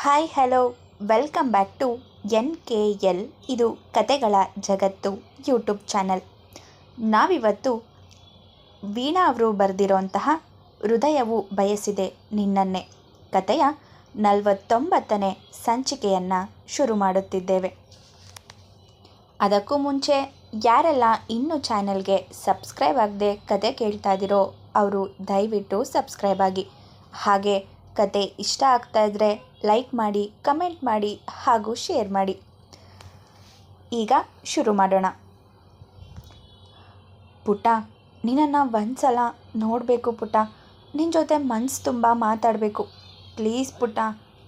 Hi hello welcome back to NKL. ಇದು ಕತೆಗಳ ಜಗತ್ತು ಯೂಟ್ಯೂಬ್ ಚಾನಲ್. ನಾವಿವತ್ತು ವೀಣಾ ಅವರು ಬರೆದಿರೋಂತಹ ಹೃದಯವು ಬಯಸಿದೆ ನಿನ್ನನ್ನೇ ಕತೆಯ 49ನೇ ಸಂಚಿಕೆಯನ್ನು ಶುರು ಮಾಡುತ್ತಿದ್ದೇವೆ. ಅದಕ್ಕೂ ಮುಂಚೆ ಯಾರೆಲ್ಲ ಇನ್ನೂ ಚಾನಲ್ಗೆ ಸಬ್ಸ್ಕ್ರೈಬ್ ಆಗದೆ ಕತೆ ಕೇಳ್ತಾ ಇದ್ದೀರೋ ಅವರು ದಯವಿಟ್ಟು ಸಬ್ಸ್ಕ್ರೈಬ್ ಆಗಿ. ಹಾಗೆ ಕತೆ ಇಷ್ಟ ಆಗ್ತಾ ಇದ್ದರೆ ಲೈಕ್ ಮಾಡಿ, ಕಮೆಂಟ್ ಮಾಡಿ ಹಾಗೂ ಶೇರ್ ಮಾಡಿ. ಈಗ ಶುರು ಮಾಡೋಣ. ಪುಟ್ಟ, ನಿನ್ನನ್ನು ಒಂದ್ಸಲ ನೋಡಬೇಕು ಪುಟ್ಟ. ನಿನ್ನ ಜೊತೆ ಮನಸ್ಸು ತುಂಬ ಮಾತಾಡಬೇಕು. ಪ್ಲೀಸ್ ಪುಟ್ಟ,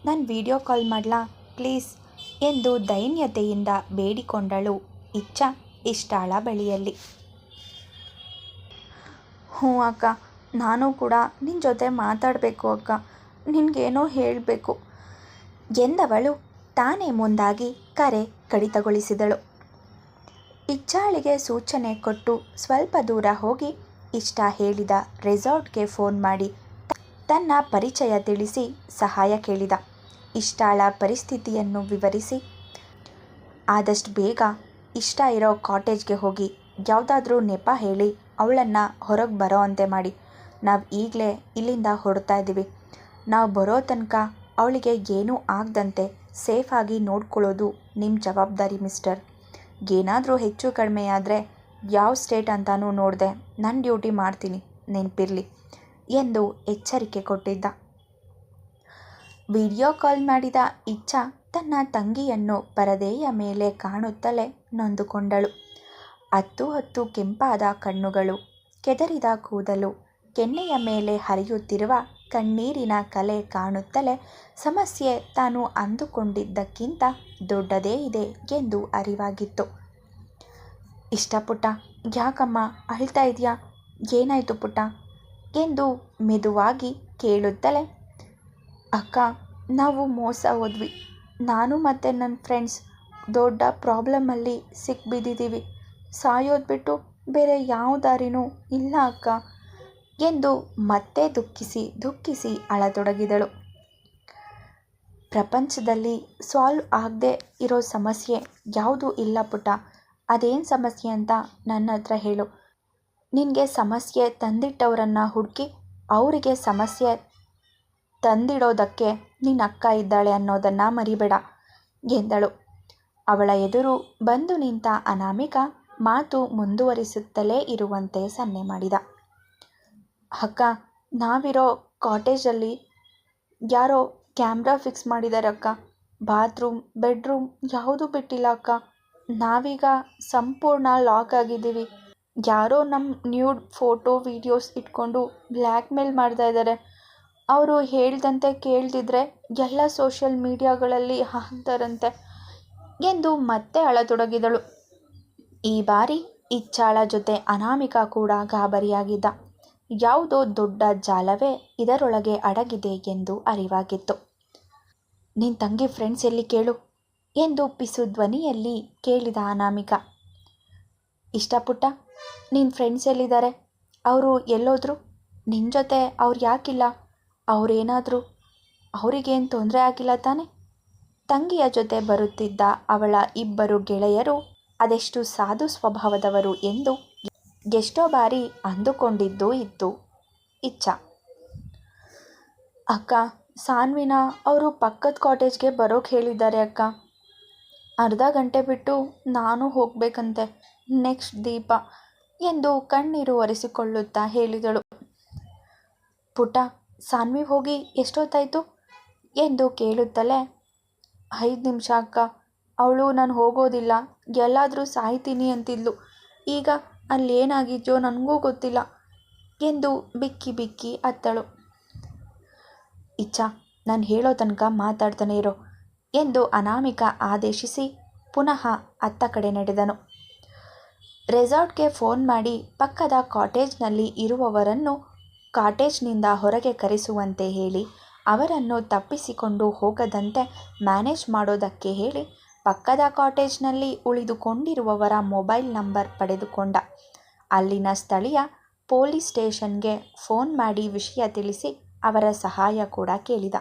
ನಾನು ವಿಡಿಯೋ ಕಾಲ್ ಮಾಡಲಾ ಪ್ಲೀಸ್ ಎಂದು ದೈನ್ಯತೆಯಿಂದ ಬೇಡಿಕೊಂಡಳು ಇಚ್ಛಾ ಇಷ್ಟಾಳ ಬಳಿಯಲ್ಲಿ. ಹ್ಞೂ ಅಕ್ಕ, ನಾನು ಕೂಡ ನಿನ್ನ ಜೊತೆ ಮಾತಾಡಬೇಕು ಅಕ್ಕ, ನಿನಗೇನೋ ಹೇಳಬೇಕು ಎಂದವಳು ತಾನೇ ಮುಂದಾಗಿ ಕರೆ ಕಡಿತಗೊಳಿಸಿದಳು. ಇಚ್ಛಾಳಿಗೆ ಸೂಚನೆ ಕೊಟ್ಟು ಸ್ವಲ್ಪ ದೂರ ಹೋಗಿ ಇಷ್ಟ ಹೇಳಿದ ರೆಸಾರ್ಟ್ಗೆ ಫೋನ್ ಮಾಡಿ ತನ್ನ ಪರಿಚಯ ತಿಳಿಸಿ ಸಹಾಯ ಕೇಳಿದ. ಇಷ್ಟಾಳ ಪರಿಸ್ಥಿತಿಯನ್ನು ವಿವರಿಸಿ ಆದಷ್ಟು ಬೇಗ ಇಷ್ಟ ಇರೋ ಕಾಟೇಜ್ಗೆ ಹೋಗಿ ಯಾವುದಾದ್ರೂ ನೆಪ ಹೇಳಿ ಅವಳನ್ನು ಹೊರಗೆ ಬರೋ ಅಂತೆ ಮಾಡಿ. ನಾವು ಈಗಲೇ ಇಲ್ಲಿಂದ ಹೊರಡ್ತಾ ಇದ್ದೀವಿ. ನಾವು ಬರೋ ತನಕ ಅವಳಿಗೆ ಏನೂ ಆಗದಂತೆ ಸೇಫಾಗಿ ನೋಡ್ಕೊಳ್ಳೋದು ನಿಮ್ಮ ಜವಾಬ್ದಾರಿ ಮಿಸ್ಟರ್. ಏನಾದರೂ ಹೆಚ್ಚು ಕಡಿಮೆ ಆದರೆ ಯಾವ ಸ್ಟೇಟ್ ಅಂತಾನೂ ನೋಡದೆ ನನ್ನ ಡ್ಯೂಟಿ ಮಾಡ್ತೀನಿ, ನೆನಪಿರಲಿ ಎಂದು ಎಚ್ಚರಿಕೆ ಕೊಟ್ಟಿದ್ದ. ವಿಡಿಯೋ ಕಾಲ್ ಮಾಡಿದ ಇಚ್ಛಾ ತನ್ನ ತಂಗಿಯನ್ನು ಪರದೆಯ ಮೇಲೆ ಕಾಣುತ್ತಲೇ ನೊಂದುಕೊಂಡಳು. ಹತ್ತು ಕೆಂಪಾದ ಕಣ್ಣುಗಳು, ಕೆದರಿದ ಕೂದಲು, ಕೆನ್ನೆಯ ಮೇಲೆ ಹರಿಯುತ್ತಿರುವ ಕಣ್ಣೀರಿನ ಕಲೆ ಕಾಣುತ್ತಲೇ ಸಮಸ್ಯೆ ತಾನು ಅಂದುಕೊಂಡಿದ್ದಕ್ಕಿಂತ ದೊಡ್ಡದೇ ಇದೆ ಎಂದು ಅರಿವಾಗಿತ್ತು. ಇಷ್ಟ ಪುಟ್ಟ, ಯಾಕಮ್ಮ ಅಳ್ತಾ ಇದೆಯಾ? ಏನಾಯಿತು ಪುಟ್ಟ ಎಂದು ಮೆದುವಾಗಿ ಕೇಳುತ್ತಲೇ, ಅಕ್ಕ, ನಾವು ಮೋಸ ಹೋದ್ವಿ. ನಾನು ಮತ್ತು ನನ್ನ ಫ್ರೆಂಡ್ಸ್ ದೊಡ್ಡ ಪ್ರಾಬ್ಲಮಲ್ಲಿ ಸಿಕ್ಬಿದ್ದಿದ್ದೀವಿ. ಸಾಯೋದು ಬಿಟ್ಟು ಬೇರೆ ಯಾವ ದಾರಿನೂ ಇಲ್ಲ ಅಕ್ಕ ಎಂದು ಮತ್ತೆ ದುಃಖಿಸಿ ಅಳತೊಡಗಿದಳು. ಪ್ರಪಂಚದಲ್ಲಿ ಸಾಲ್ವ್ ಆಗದೆ ಇರೋ ಸಮಸ್ಯೆ ಯಾವುದೂ ಇಲ್ಲ ಪುಟ್ಟ. ಅದೇನು ಸಮಸ್ಯೆ ಅಂತ ನನ್ನ ಹತ್ರ ಹೇಳು. ನಿನಗೆ ಸಮಸ್ಯೆ ತಂದಿಟ್ಟವರನ್ನು ಹುಡುಕಿ ಅವರಿಗೆ ಸಮಸ್ಯೆ ತಂದಿಡೋದಕ್ಕೆ ನಿನ್ನ ಅಕ್ಕ ಇದ್ದಾಳೆ ಅನ್ನೋದನ್ನು ಮರಿಬೇಡ ಎಂದಳು. ಅವಳ ಎದುರು ಬಂದು ನಿಂತ ಅನಾಮಿಕ ಮಾತು ಮುಂದುವರಿಸುತ್ತಲೇ ಇರುವಂತೆ ಸನ್ನೆ ಮಾಡಿದ. ಅಕ್ಕ, ನಾವಿರೋ ಕಾಟೇಜಲ್ಲಿ ಯಾರೋ ಕ್ಯಾಮ್ರಾ ಫಿಕ್ಸ್ ಮಾಡಿದ್ದಾರೆ ಅಕ್ಕ. ಬಾತ್ರೂಮ್, ಬೆಡ್ರೂಮ್ ಯಾವುದೂ ಬಿಟ್ಟಿಲ್ಲ ಅಕ್ಕ. ನಾವೀಗ ಸಂಪೂರ್ಣ ಲಾಕ್ ಆಗಿದ್ದೀವಿ. ಯಾರೋ ನಮ್ಮ ನ್ಯೂಡ್ ಫೋಟೋ ವಿಡಿಯೋಸ್ ಇಟ್ಕೊಂಡು ಬ್ಲ್ಯಾಕ್ ಮೇಲ್ ಮಾಡ್ತಾ ಇದ್ದಾರೆ. ಅವರು ಹೇಳ್ದಂತೆ ಕೇಳ್ದಿದ್ರೆ ಎಲ್ಲ ಸೋಷಿಯಲ್ ಮೀಡಿಯಾಗಳಲ್ಲಿ ಹಾಕ್ತಾರಂತೆ ಎಂದು ಮತ್ತೆ ಅಳತೊಡಗಿದಳು. ಈ ಬಾರಿ ಇಚ್ಛಾಳ ಜೊತೆ ಅನಾಮಿಕ ಕೂಡ ಗಾಬರಿಯಾಗಿದ್ದ. ಯಾವುದೋ ದೊಡ್ಡ ಜಾಲವೇ ಇದರೊಳಗೆ ಅಡಗಿದೆ ಎಂದು ಅರಿವಾಗಿತ್ತು. ನಿನ್ನ ತಂಗಿ ಫ್ರೆಂಡ್ಸ್ ಎಲ್ಲಿ ಕೇಳು ಎಂದು ಪಿಸು ಧ್ವನಿಯಲ್ಲಿ ಕೇಳಿದ ಅನಾಮಿಕ. ಇಷ್ಟ ಪುಟ್ಟ, ನಿನ್ನ ಫ್ರೆಂಡ್ಸ್ ಎಲ್ಲಿದ್ದಾರೆ? ಅವರು ಎಲ್ಲೋದ್ರು? ನಿನ್ನ ಜೊತೆ ಅವ್ರು ಯಾಕಿಲ್ಲ? ಅವರೇನಾದರೂ ಅವರಿಗೇನು ತೊಂದರೆ ಆಗಿಲ್ಲ ತಾನೆ? ತಂಗಿಯ ಜೊತೆ ಬರುತ್ತಿದ್ದ ಅವಳ ಇಬ್ಬರು ಗೆಳೆಯರು ಅದೆಷ್ಟು ಸಾಧು ಸ್ವಭಾವದವರು ಎಂದು ಎಷ್ಟೋ ಬಾರಿ ಅಂದುಕೊಂಡಿದ್ದೂ ಇತ್ತು ಇಚ್ಛಾ. ಅಕ್ಕ, ಸಾನ್ವಿನ ಅವರು ಪಕ್ಕದ ಕಾಟೇಜ್ಗೆ ಬರೋಕ್ಕೆ ಹೇಳಿದ್ದಾರೆ ಅಕ್ಕ. ಅರ್ಧ ಗಂಟೆ ಬಿಟ್ಟು ನಾನು ಹೋಗಬೇಕಂತೆ, ನೆಕ್ಸ್ಟ್ ದೀಪ ಎಂದು ಕಣ್ಣೀರು ಒರೆಸಿಕೊಳ್ಳುತ್ತಾ ಹೇಳಿದಳು. ಪುಟ್ಟ, ಸಾನ್ವಿ ಹೋಗಿ ಎಷ್ಟೊತ್ತಾಯಿತು ಎಂದು ಕೇಳುತ್ತಲೇ, 5 ನಿಮಿಷ ಅಕ್ಕ. ಅವಳು ನಾನು ಹೋಗೋದಿಲ್ಲ, ಎಲ್ಲಾದರೂ ಸಾಯ್ತೀನಿ ಅಂತಿದ್ಲು. ಈಗ ಅಲ್ಲೇನಾಗಿದೆಯೋ ನನಗೂ ಗೊತ್ತಿಲ್ಲ ಎಂದು ಬಿಕ್ಕಿ ಅತ್ತಳು. ಇಚ್ಛಾ, ನಾನು ಹೇಳೋ ತನಕ ಮಾತಾಡ್ತಾನೆ ಇರೋ ಎಂದು ಅನಾಮಿಕ ಆದೇಶಿಸಿ ಪುನಃ ಅತ್ತ ಕಡೆ ನಡೆದನು. ರೆಸಾರ್ಟ್ಗೆ ಫೋನ್ ಮಾಡಿ ಪಕ್ಕದ ಕಾಟೇಜ್ನಲ್ಲಿ ಇರುವವರನ್ನು ಕಾಟೇಜ್ನಿಂದ ಹೊರಗೆ ಕರೆಸುವಂತೆ ಹೇಳಿ ಅವರನ್ನು ತಪ್ಪಿಸಿಕೊಂಡು ಹೋಗದಂತೆ ಮ್ಯಾನೇಜ್ ಮಾಡೋದಕ್ಕೆ ಹೇಳಿ ಪಕ್ಕದ ಕಾಟೇಜ್ನಲ್ಲಿ ಉಳಿದುಕೊಂಡಿರುವವರ ಮೊಬೈಲ್ ನಂಬರ್ ಪಡೆದುಕೊಂಡ. ಅಲ್ಲಿನ ಸ್ಥಳೀಯ ಪೊಲೀಸ್ ಸ್ಟೇಷನ್ಗೆ ಫೋನ್ ಮಾಡಿ ವಿಷಯ ತಿಳಿಸಿ ಅವರ ಸಹಾಯ ಕೂಡ ಕೇಳಿದ.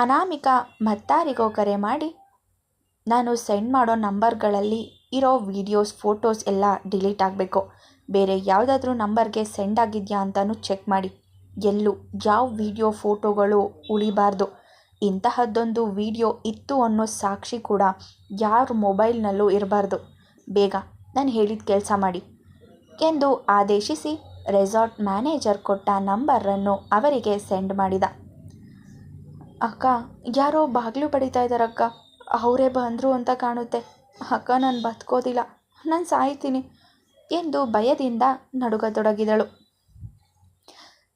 ಅನಾಮಿಕಾ ಮತ್ತಾರಿಗೋ ಕರೆ ಮಾಡಿ, ನಾನು ಸೆಂಡ್ ಮಾಡೋ ನಂಬರ್ಗಳಲ್ಲಿ ಇರೋ ವೀಡಿಯೋಸ್ ಫೋಟೋಸ್ ಎಲ್ಲ ಡಿಲೀಟ್ ಆಗಬೇಕು. ಬೇರೆ ಯಾವುದಾದ್ರೂ ನಂಬರ್ಗೆ ಸೆಂಡ್ ಆಗಿದೆಯಾ ಅಂತಲೂ ಚೆಕ್ ಮಾಡಿ. ಎಲ್ಲೂ ಯಾವ ವಿಡಿಯೋ ಫೋಟೋಗಳು ಉಳಿಬಾರ್ದು. ಇಂತಹದ್ದೊಂದು ವಿಡಿಯೋ ಇತ್ತು ಅನ್ನೋ ಸಾಕ್ಷಿ ಕೂಡ ಯಾರ ಮೊಬೈಲ್ನಲ್ಲೂ ಇರಬಾರ್ದು. ಬೇಗ ನಾನು ಹೇಳಿದ ಕೆಲಸ ಮಾಡಿ ಎಂದು ಆದೇಶಿಸಿ ರೆಸಾರ್ಟ್ ಮ್ಯಾನೇಜರ್ ಕೊಟ್ಟ ನಂಬರನ್ನು ಅವರಿಗೆ ಸೆಂಡ್ ಮಾಡಿದ. ಅಕ್ಕ, ಯಾರೋ ಬಾಗಿಲು ಬಡಿತಾ ಇದ್ದಾರಕ್ಕ. ಅವರೇ ಬಂದರು ಅಂತ ಕಾಣುತ್ತೆ. ಅಕ್ಕ, ನಾನು ಬದುಕೋದಿಲ್ಲ, ನಾನು ಸಾಯ್ತೀನಿ ಎಂದು ಭಯದಿಂದ ನಡುಗತೊಡಗಿದಳು.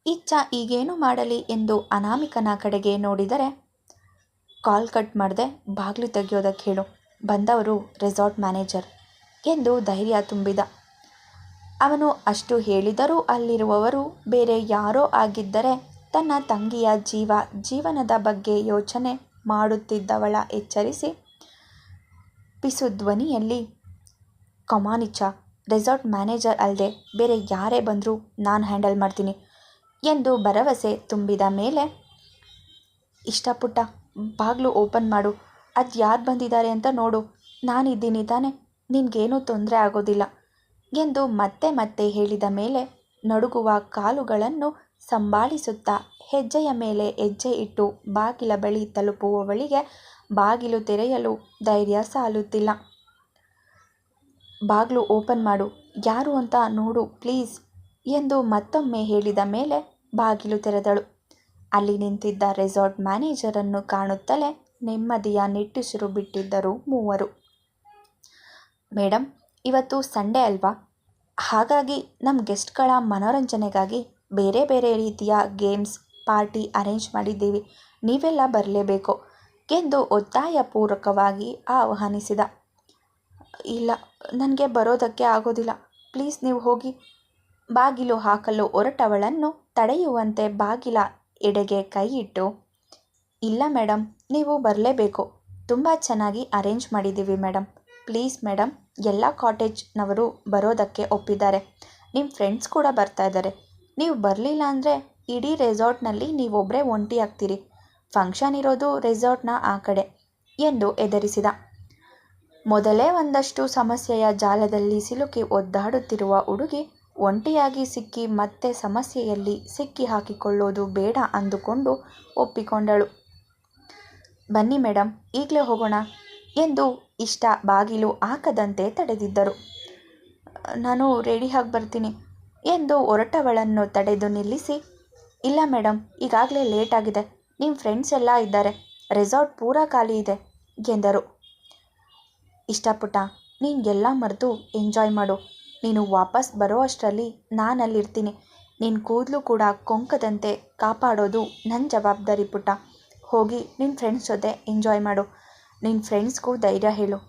ಇಚ್ಛ ಈಗೇನು ಮಾಡಲಿ ಎಂದು ಅನಾಮಿಕನ ಕಡೆಗೆ ನೋಡಿದರೆ, ಕಾಲ್ ಕಟ್ ಮಾಡದೆ ಬಾಗಿಲು ತೆಗೆಯೋದಕ್ಕೆ ಹೇಳು, ಬಂದವರು ರೆಸಾರ್ಟ್ ಮ್ಯಾನೇಜರ್ ಎಂದು ಧೈರ್ಯ ತುಂಬಿದ. ಅವನು ಅಷ್ಟು ಹೇಳಿದರೂ ಅಲ್ಲಿರುವವರು ಬೇರೆ ಯಾರೋ ಆಗಿದ್ದರೆ ತನ್ನ ತಂಗಿಯ ಜೀವನದ ಬಗ್ಗೆ ಯೋಚನೆ ಮಾಡುತ್ತಿದ್ದವಳ ಎಚ್ಚರಿಸಿ ಪಿಸು ಧ್ವನಿಯಲ್ಲಿ, ಕಮಾನಿಚ್ಚ, ರೆಸಾರ್ಟ್ ಮ್ಯಾನೇಜರ್ ಅಲ್ಲದೆ ಬೇರೆ ಯಾರೇ ಬಂದರೂ ನಾನು ಹ್ಯಾಂಡಲ್ ಮಾಡ್ತೀನಿ ಎಂದು ಭರವಸೆ ತುಂಬಿದ ಮೇಲೆ, ಇಷ್ಟಪುಟ್ಟ ಬಾಗಿಲು ಓಪನ್ ಮಾಡು, ಅದು ಯಾರು ಬಂದಿದ್ದಾರೆ ಅಂತ ನೋಡು, ನಾನಿದ್ದೀನಿ ತಾನೆ, ನಿನಗೇನೂ ತೊಂದರೆ ಆಗೋದಿಲ್ಲ ಎಂದು ಮತ್ತೆ ಮತ್ತೆ ಹೇಳಿದ ಮೇಲೆ ನಡುಗುವ ಕಾಲುಗಳನ್ನು ಸಂಭಾಳಿಸುತ್ತಾ ಹೆಜ್ಜೆಯ ಮೇಲೆ ಹೆಜ್ಜೆ ಇಟ್ಟು ಬಾಗಿಲ ಬಳಿ ತಲುಪುವವಳಿಗೆ ಬಾಗಿಲು ತೆರೆಯಲು ಧೈರ್ಯ ಸಾಲುತ್ತಿಲ್ಲ. ಬಾಗಿಲು ಓಪನ್ ಮಾಡು, ಯಾರು ಅಂತ ನೋಡು ಪ್ಲೀಸ್ ಎಂದು ಮತ್ತೊಮ್ಮೆ ಹೇಳಿದ ಮೇಲೆ ಬಾಗಿಲು ತೆರೆದಳು. ಅಲ್ಲಿ ನಿಂತಿದ್ದ ರೆಸಾರ್ಟ್ ಮ್ಯಾನೇಜರನ್ನು ಕಾಣುತ್ತಲೇ ನೆಮ್ಮದಿಯ ನಿಟ್ಟುಸಿರು ಬಿಟ್ಟಿದ್ದರು ಮೂವರು. ಮೇಡಮ್, ಇವತ್ತು ಸಂಡೇ ಅಲ್ವಾ, ಹಾಗಾಗಿ ನಮ್ಮ ಗೆಸ್ಟ್ಗಳ ಮನೋರಂಜನೆಗಾಗಿ ಬೇರೆ ಬೇರೆ ರೀತಿಯ ಗೇಮ್ಸ್ ಪಾರ್ಟಿ ಅರೇಂಜ್ ಮಾಡಿದ್ದೀವಿ, ನೀವೆಲ್ಲ ಬರಲೇಬೇಕು ಎಂದು ಒತ್ತಾಯಪೂರ್ವಕವಾಗಿ ಆಹ್ವಾನಿಸಿದ. ಇಲ್ಲ, ನನಗೆ ಬರೋದಕ್ಕೆ ಆಗೋದಿಲ್ಲ, ಪ್ಲೀಸ್ ನೀವು ಹೋಗಿ. ಬಾಗಿಲು ಹಾಕಲು ಹೊರಟವಳನ್ನು ತಡೆಯುವಂತೆ ಬಾಗಿಲ ಎಡೆಗೆ ಕೈ ಇಟ್ಟು, ಇಲ್ಲ ಮೇಡಮ್, ನೀವು ಬರಲೇಬೇಕು, ತುಂಬ ಚೆನ್ನಾಗಿ ಅರೇಂಜ್ ಮಾಡಿದ್ದೀವಿ ಮೇಡಮ್, ಪ್ಲೀಸ್ ಮೇಡಮ್. ಎಲ್ಲ ಕಾಟೇಜ್ನವರು ಬರೋದಕ್ಕೆ ಒಪ್ಪಿದ್ದಾರೆ, ನಿಮ್ಮ ಫ್ರೆಂಡ್ಸ್ ಕೂಡ ಬರ್ತಾ ಇದ್ದಾರೆ, ನೀವು ಬರಲಿಲ್ಲ ಅಂದರೆ ಇಡೀ ರೆಸಾರ್ಟ್ನಲ್ಲಿ ನೀವೊಬ್ಬರೇ ಒಂಟಿ ಆಗ್ತೀರಿ, ಫಂಕ್ಷನ್ ಇರೋದು ರೆಸಾರ್ಟ್ನ ಆ ಕಡೆ ಎಂದು ಎದುರಿಸಿದ. ಮೊದಲೇ ಒಂದಷ್ಟು ಸಮಸ್ಯೆಯ ಜಾಲದಲ್ಲಿ ಸಿಲುಕಿ ಒದ್ದಾಡುತ್ತಿರುವ ಹುಡುಗಿ ಒಂಟಿಯಾಗಿ ಸಿಕ್ಕಿ ಮತ್ತೆ ಸಮಸ್ಯೆಯಲ್ಲಿ ಸಿಕ್ಕಿ ಹಾಕಿಕೊಳ್ಳೋದು ಬೇಡ ಅಂದುಕೊಂಡು ಒಪ್ಪಿಕೊಂಡಳು. ಬನ್ನಿ ಮೇಡಮ್, ಈಗಲೇ ಹೋಗೋಣ ಎಂದು ಇಷ್ಟ ಬಾಗಿಲು ಹಾಕದಂತೆ ತಡೆದಿದ್ದರು. ನಾನು ರೆಡಿಯಾಗಿ ಬರ್ತೀನಿ ಎಂದು ಹೊರಟವಳನ್ನು ತಡೆದು ನಿಲ್ಲಿಸಿ, ಇಲ್ಲ ಮೇಡಮ್, ಈಗಾಗಲೇ ಲೇಟ್ ಆಗಿದೆ, ನಿಮ್ಮ ಫ್ರೆಂಡ್ಸ್ ಎಲ್ಲ ಇದ್ದಾರೆ, ರೆಸಾರ್ಟ್ ಪೂರಾ ಖಾಲಿ ಇದೆ ಎಂದರು. ಇಷ್ಟಪುಟ್ಟ, ನೀನು ಎಲ್ಲ ಮರೆತು ಎಂಜಾಯ್ ಮಾಡು, ನೀನು ವಾಪಸ್ ಬರೋ ಅಷ್ಟರಲ್ಲಿ ನಾನಲ್ಲಿರ್ತೀನಿ, ನಿನ್ನ ಕೂದಲು ಕೂಡ ಕೊಂಕದಂತೆ ಕಾಪಾಡೋದು ನನ್ನ ಜವಾಬ್ದಾರಿ ಪುಟ್ಟ, ಹೋಗಿ ನಿನ್ನ ಫ್ರೆಂಡ್ಸ್ ಜೊತೆ ಎಂಜಾಯ್ ಮಾಡು, ನಿನ್ನ ಫ್ರೆಂಡ್ಸ್ಗೂ ಧೈರ್ಯ ಹೇಳು,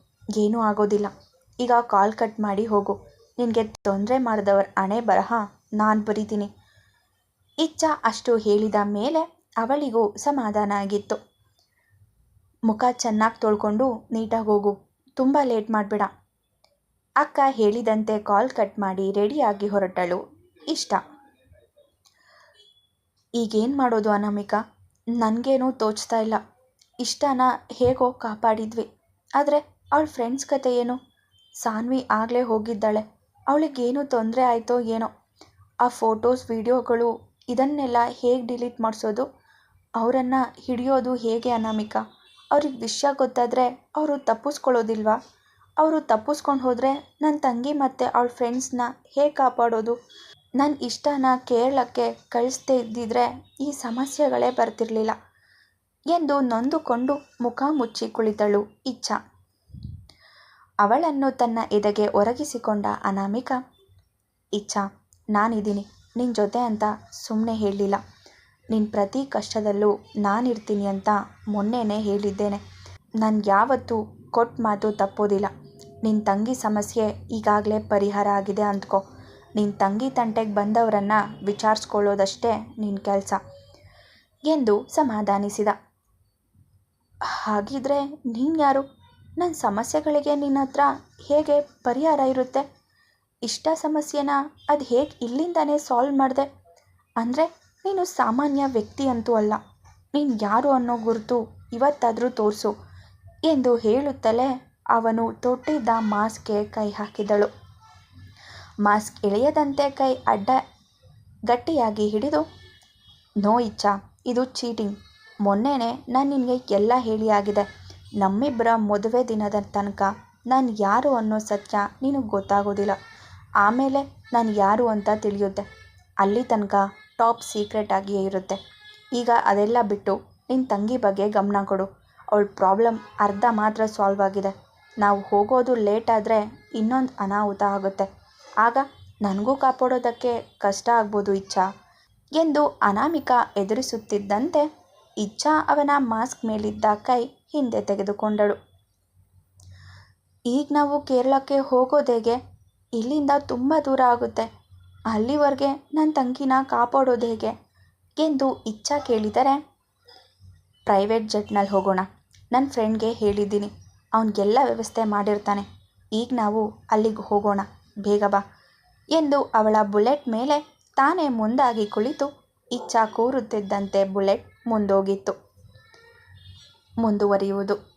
ಏನೂ ಆಗೋದಿಲ್ಲ, ಈಗ ಕಾಲ್ ಕಟ್ ಮಾಡಿ ಹೋಗು, ನಿನಗೆ ತೊಂದರೆ ಮಾಡಿದವರ ಹಣೆ ಬರಹ ನಾನು ಬರೀತೀನಿ. ಇಚ್ಛ ಅಷ್ಟು ಹೇಳಿದ ಮೇಲೆ ಅವಳಿಗೂ ಸಮಾಧಾನ ಆಗಿತ್ತು. ಮುಖ ಚೆನ್ನಾಗಿ ತೊಳ್ಕೊಂಡು ನೀಟಾಗಿ ಹೋಗು, ತುಂಬ ಲೇಟ್ ಮಾಡಬೇಡ. ಅಕ್ಕ ಹೇಳಿದಂತೆ ಕಾಲ್ ಕಟ್ ಮಾಡಿ ರೆಡಿಯಾಗಿ ಹೊರಟಳು ಇಷ್ಟ. ಈಗೇನು ಮಾಡೋದು ಅನಾಮಿಕಾ, ನನಗೇನೂ ತೋಚ್ತಾ ಇಲ್ಲ. ಇಷ್ಟನ ಹೇಗೋ ಕಾಪಾಡಿದ್ವಿ, ಆದರೆ ಅವಳ ಫ್ರೆಂಡ್ಸ್ ಕತೆ ಏನು? ಸಾನ್ವಿ ಆಗಲೇ ಹೋಗಿದ್ದಾಳೆ, ಅವಳಿಗೇನು ತೊಂದರೆ ಆಯಿತೋ ಏನೋ. ಆ ಫೋಟೋಸ್ ವಿಡಿಯೋಗಳು ಇದನ್ನೆಲ್ಲ ಹೇಗೆ ಡಿಲೀಟ್ ಮಾಡಿಸೋದು? ಅವರನ್ನು ಹಿಡಿಯೋದು ಹೇಗೆ ಅನಾಮಿಕಾ? ಅವ್ರಿಗೆ ವಿಷಯ ಗೊತ್ತಾದರೆ ಅವರು ತಪ್ಪಿಸ್ಕೊಳ್ಳೋದಿಲ್ವಾ? ಅವರು ತಪ್ಪಿಸ್ಕೊಂಡು ಹೋದರೆ ನನ್ನ ತಂಗಿ ಮತ್ತು ಅವಳ ಫ್ರೆಂಡ್ಸ್ನ ಹೇಗೆ ಕಾಪಾಡೋದು? ನನ್ನ ಇಷ್ಟನ ಕೇರಳಕ್ಕೆ ಕಳಿಸ್ದೇ ಇದ್ದಿದ್ರೆ ಈ ಸಮಸ್ಯೆಗಳೇ ಬರ್ತಿರಲಿಲ್ಲ ಎಂದು ನೊಂದುಕೊಂಡು ಮುಖ ಮುಚ್ಚಿ ಕುಳಿತಳು ಇಚ್ಛ. ಅವಳನ್ನು ತನ್ನ ಎದೆಗೆ ಒರಗಿಸಿಕೊಂಡ ಅನಾಮಿಕಾ, ಇಚ್ಛ, ನಾನಿದ್ದೀನಿ ನಿನ್ನ ಜೊತೆ ಅಂತ ಸುಮ್ಮನೆ ಹೇಳಲಿಲ್ಲ, ನಿನ್ನ ಪ್ರತಿ ಕಷ್ಟದಲ್ಲೂ ನಾನಿರ್ತೀನಿ ಅಂತ ಮೊನ್ನೆನೇ ಹೇಳಿದ್ದೇನೆ. ನನಗೆ ಯಾವತ್ತೂ ಕೊಟ್ಟ ಮಾತು ತಪ್ಪೋದಿಲ್ಲ. ನಿನ್ನ ತಂಗಿ ಸಮಸ್ಯೆ ಈಗಾಗಲೇ ಪರಿಹಾರ ಆಗಿದೆ ಅಂದ್ಕೋ, ನಿನ್ನ ತಂಗಿ ತಂಟೆಗೆ ಬಂದವರನ್ನು ವಿಚಾರಿಸ್ಕೊಳ್ಳೋದಷ್ಟೇ ನಿನ್ನ ಕೆಲಸ ಎಂದು ಸಮಾಧಾನಿಸಿದ. ಹಾಗಿದ್ರೆ ನೀನು ಯಾರು? ನನ್ನ ಸಮಸ್ಯೆಗಳಿಗೆ ನಿನ್ನ ಹತ್ರ ಹೇಗೆ ಪರಿಹಾರ ಇರುತ್ತೆ? ಇಷ್ಟ ಸಮಸ್ಯೆನ ಅದು ಹೇಗೆ ಇಲ್ಲಿಂದನೇ ಸಾಲ್ವ್ ಮಾಡಿದೆ? ಅಂದರೆ ನೀನು ಸಾಮಾನ್ಯ ವ್ಯಕ್ತಿ ಅಂತೂ ಅಲ್ಲ, ನೀನು ಯಾರು ಅನ್ನೋ ಗುರುತು ಇವತ್ತಾದರೂ ತೋರಿಸು ಎಂದು ಹೇಳುತ್ತಲೇ ಅವನು ತೊಟ್ಟಿದ್ದ ಮಾಸ್ಕ್ಗೆ ಕೈ ಹಾಕಿದಳು. ಮಾಸ್ಕ್ ಎಳೆಯದಂತೆ ಕೈ ಅಡ್ಡ ಗಟ್ಟಿಯಾಗಿ ಹಿಡಿದು, ನೋ ಇಚ್ಛಾ, ಇದು ಚೀಟಿಂಗ್. ಮೊನ್ನೆನೇ ನಾನು ನಿನಗೆ ಎಲ್ಲ ಹೇಳಿ ಆಗಿದೆ. ನಮ್ಮಿಬ್ಬರ ಮದುವೆ ದಿನದ ತನಕ ನಾನು ಯಾರು ಅನ್ನೋ ಸತ್ಯ ನಿನಗೆ ಗೊತ್ತಾಗೋದಿಲ್ಲ. ಆಮೇಲೆ ನಾನು ಯಾರು ಅಂತ ತಿಳಿಯುತ್ತೆ. ಅಲ್ಲಿ ತನಕ ಟಾಪ್ ಸೀಕ್ರೆಟ್ ಆಗಿಯೇ ಇರುತ್ತೆ. ಈಗ ಅದೆಲ್ಲ ಬಿಟ್ಟು ನಿನ್ನ ತಂಗಿ ಬಗ್ಗೆ ಗಮನ ಕೊಡು. ಅವಳ ಪ್ರಾಬ್ಲಮ್ ಅರ್ಧ ಮಾತ್ರ ಸಾಲ್ವ್ ಆಗಿದೆ. ನಾವು ಹೋಗೋದು ಲೇಟ್ ಆದರೆ ಇನ್ನೊಂದು ಅನಾಹುತ ಆಗುತ್ತೆ. ಆಗ ನನಗೂ ಕಾಪಾಡೋದಕ್ಕೆ ಕಷ್ಟ ಆಗ್ಬೋದು ಇಚ್ಛಾ ಎಂದು ಅನಾಮಿಕಾ ಎದುರಿಸುತ್ತಿದ್ದಂತೆ ಇಚ್ಛಾ ಅವನ ಮಾಸ್ಕ್ ಮೇಲಿದ್ದ ಕೈ ಹಿಂದೆ ತೆಗೆದುಕೊಂಡಳು. ಈಗ ನಾವು ಕೇರಳಕ್ಕೆ ಹೋಗೋದೇಗೆ? ಇಲ್ಲಿಂದ ತುಂಬ ದೂರ ಆಗುತ್ತೆ. ಅಲ್ಲಿವರೆಗೆ ನನ್ನ ತಂಗಿನ ಕಾಪಾಡೋದು ಹೇಗೆ ಎಂದು ಇಚ್ಛಾ ಕೇಳಿದರೆ, ಪ್ರೈವೇಟ್ ಜೆಟ್ನಲ್ಲಿ ಹೋಗೋಣ. ನನ್ನ ಫ್ರೆಂಡ್ಗೆ ಹೇಳಿದ್ದೀನಿ, ಅವನಿಗೆಲ್ಲ ವ್ಯವಸ್ಥೆ ಮಾಡಿರ್ತಾನೆ. ಈಗ ನಾವು ಅಲ್ಲಿಗೆ ಹೋಗೋಣ, ಬೇಗ ಬಾ ಎಂದು ಅವಳ ಬುಲೆಟ್ ಮೇಲೆ ತಾನೇ ಮುಂದಾಗಿ ಕುಳಿತು ಇಚ್ಛಾ ಕೂರುತ್ತಿದ್ದಂತೆ ಬುಲೆಟ್ ಮುಂದೋಗಿತ್ತು. ಮುಂದುವರಿಯುವುದು.